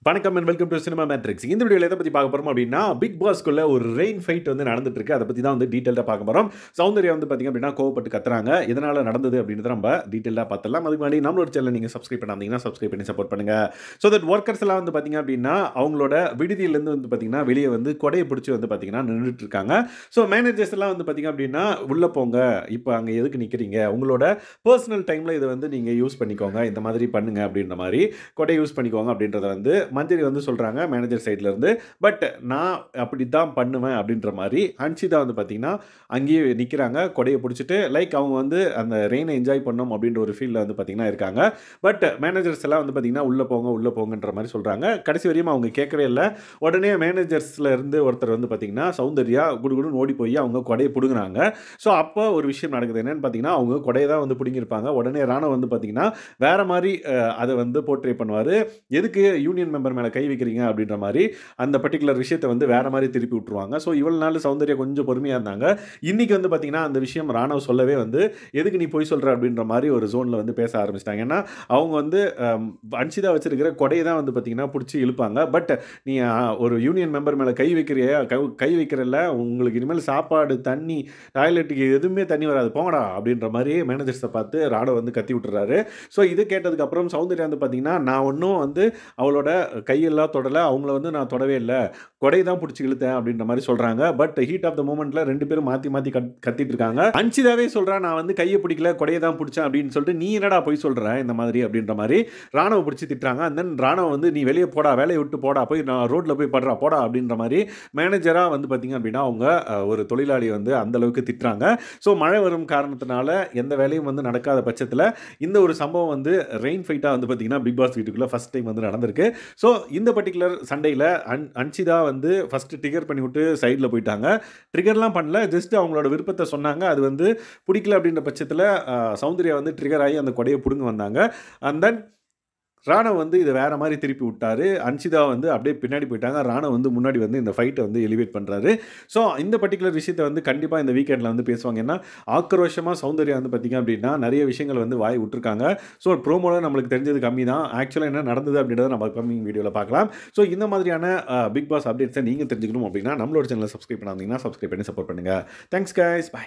வணக்கம் and welcome to cinema matrix. இந்த வீடியோவில் எதை பற்றி பார்க்க போகிறோம் அப்படின்னா, பிக் பாஸ்க்குள்ள ஒரு ரெயின் ஃபைட் வந்து நடந்துட்டு இருக்கு. அதை பற்றி தான் வந்து டீட்டெயிலாக பார்க்க போகிறோம். சௌந்தர்யா வந்து பார்த்தீங்க அப்படின்னா கோவப்பட்டு கத்துறாங்க. எதனால் நடந்தது அப்படின்றத நம்ம டீட்டெயிலாக பார்த்துடலாம். அதுக்கு முன்னாடி நம்மளோட சேனல் நீங்கள் சப்ஸ்கிரைப் பண்ணாதீங்கன்னா சப்ஸ்கிரைப் பண்ணி சப்போர்ட் பண்ணுங்க. ஸோ தட் ஒர்க்கர்ஸ் எல்லாம் வந்து பார்த்தீங்க அப்படின்னா அவங்களோட விடுதியிலேருந்து வந்து பார்த்தீங்கன்னா வெளியே வந்து கொடையை பிடிச்சி வந்து பார்த்தீங்கன்னா நின்றுட்டு இருக்காங்க. ஸோ மேனேஜர்ஸ் எல்லாம் வந்து பார்த்தீங்க அப்படின்னா உள்ளே போங்க, இப்போ அங்கே எதுக்கு நிற்கிறீங்க, உங்களோட பர்சனல் டைமில் இதை வந்து நீங்கள் யூஸ் பண்ணிக்கோங்க, இந்த மாதிரி பண்ணுங்க அப்படின்ற மாதிரி கொடை யூஸ் பண்ணிக்கோங்க அப்படின்றத வந்து மஞ்சரி வந்து சொல்கிறாங்க மேனேஜர் சைடில் இருந்து. பட் நான் அப்படி தான் பண்ணுவேன் அப்படின்ற மாதிரி ஹன்ஷிதா வந்து பார்த்தீங்கன்னா அங்கேயே நிற்கிறாங்க கொடையை பிடிச்சிட்டு. லைக் அவங்க வந்து அந்த ரெயினை என்ஜாய் பண்ணோம் அப்படின்ற ஒரு ஃபீல்டில் வந்து பார்த்தீங்கன்னா இருக்காங்க. பட் மேனேஜர்ஸ் எல்லாம் வந்து பார்த்தீங்கன்னா உள்ளே போங்கன்ற மாதிரி சொல்கிறாங்க. கடைசி வரையும் அவங்க கேட்கவே இல்லை. உடனே மேனேஜர்ஸில் இருந்து ஒருத்தர் வந்து பார்த்தீங்கன்னா சௌந்தர்யா குடுகுடுன்னு ஓடி போய் அவங்க கொடையை பிடுங்குறாங்க. ஸோ அப்போ ஒரு விஷயம் நடக்குது. என்னன்னு பார்த்தீங்கன்னா அவங்க கொடையை தான் வந்து பிடுங்கியிருப்பாங்க. உடனே ராணா வந்து பார்த்தீங்கன்னா வேற மாதிரி அதை வந்து போர்ட்ரே பண்ணுவார். எதுக்கு யூனியன் மெம்பர் மேலே கை வைக்கிறீங்க அப்படின்ற மாதிரி அந்த பர்டிகுலர் விஷயத்தை வந்து வேற மாதிரி திருப்பி விட்டுருவாங்க. ஸோ இவ்வளவு நாள் சௌந்தர்யா கொஞ்சம் பொறுமையாக இருந்தாங்க. இன்னைக்கு வந்து பார்த்தீங்கன்னா அந்த விஷயம் ராணவ் சொல்லவே வந்து எதுக்கு நீ போய் சொல்கிற அப்படின்ற மாதிரி ஒரு ஜோனில் வந்து பேச ஆரம்பிச்சிட்டாங்க. ஏன்னா அவங்க வந்து அன்ஷிதா வச்சிருக்கிற கொடையை தான் வந்து பார்த்தீங்கன்னா பிடிச்சி இழுப்பாங்க. பட் நீ ஒரு யூனியன் மெம்பர் மேலே கை வைக்கிறல்ல, உங்களுக்கு இனிமேல் சாப்பாடு தண்ணி டாய்லெட்டுக்கு எதுவுமே தண்ணி வராது போங்கடா அப்படின்ற மாதிரி மேனேஜர்ஸை பார்த்து ராணவ் வந்து கத்தி விட்டுறாரு. ஸோ இது கேட்டதுக்கப்புறம் சௌந்தர்யா வந்து பார்த்தீங்கன்னா நான் ஒன்றும் வந்து அவளோட கையெல்லாம் தொடலை, அவங்கள வந்து நான் தொடவே இல்லை, கொடை தான் பிடிச்சி இழுத்தேன் அப்படின்ற மாதிரி சொல்கிறாங்க. பட் ஹீட் ஆஃப் த மூமெண்ட்டில் ரெண்டு பேரும் மாற்றி மாற்றி கத்திட்டு இருக்காங்க. அன்ஷிதாவே சொல்கிறா நான் வந்து கையை பிடிக்கல கொடையை தான் பிடிச்சேன் அப்படின்னு சொல்லிட்டு நீ என்னடா போய் சொல்கிற இந்த மாதிரி அப்படின்ற மாதிரி ராணுவ பிடிச்சி திட்டுறாங்க. அண்ட் தென் ராணுவ வந்து நீ வெளியே போடா, வேலையை விட்டு போடா, போய் நான் ரோட்டில் போய் படுறா போடா அப்படின்ற மாதிரி மேனேஜராக வந்து பார்த்தீங்க அப்படின்னா அவங்க ஒரு தொழிலாளி வந்து அந்தளவுக்கு திட்டுறாங்க. ஸோ மழை வரும் காரணத்தினால எந்த வேலையும் வந்து நடக்காத பட்சத்தில் இந்த ஒரு சம்பவம் வந்து ரெயின் ஃபைட்டாக வந்து பார்த்தீங்கன்னா பிக் பாஸ் வீட்டுக்குள்ளே ஃபஸ்ட் டைம் வந்து நடந்திருக்கு. ஸோ இந்த பர்டிகுலர் சண்டையில் அன்ஷிதா வந்து ஃபஸ்ட்டு ட்ரிகர் பண்ணி விட்டு சைடில் போயிட்டாங்க. ட்ரிகர்லாம் பண்ணல, ஜஸ்ட் அவங்களோட விருப்பத்தை சொன்னாங்க. அது வந்து பிடிக்கல அப்படின்ற பட்சத்தில் சௌந்தர்யா வந்து ட்ரிகர் ஆகி அந்த கொடையை பிடுங்க வந்தாங்க. அண்ட் தென் ராணவ் வந்து இதை வேற மாதிரி திருப்பி விட்டாரு. அன்ஷிதா வந்து அப்படியே பின்னாடி போயிட்டாங்க. ராணவ் வந்து முன்னாடி வந்து இந்த ஃபைட்டை வந்து எலிவேட் பண்ணுறாரு. ஸோ இந்த பர்டிகுலர் விஷயத்தை வந்து கண்டிப்பாக இந்த வீக்கெண்டில் வந்து பேசுவாங்க. ஏன்னா ஆக்ரோஷமாக சௌந்தர்யா வந்து பார்த்திங்க அப்படின்னா நிறைய விஷயங்கள் வந்து வாய் விட்டுருக்காங்க. ஸோ ப்ரோமோவில் நம்மளுக்கு தெரிஞ்சது கம்மி தான். ஆக்சுவலாக என்ன நடந்தது அப்படின்றத நம்ம கம்மிங் வீடியோவில் பார்க்கலாம். ஸோ இந்த மாதிரியான பிக் பாஸ் அப்டேட்ஸை நீங்கள் தெரிஞ்சுக்கணும் அப்படின்னா நம்மளோட சேனலை சப்ஸ்கிரைப் பண்ணாதீங்கன்னா சப்ஸ்கிரைப் பண்ணி சப்போர்ட் பண்ணுங்கள். Thanks guys, by.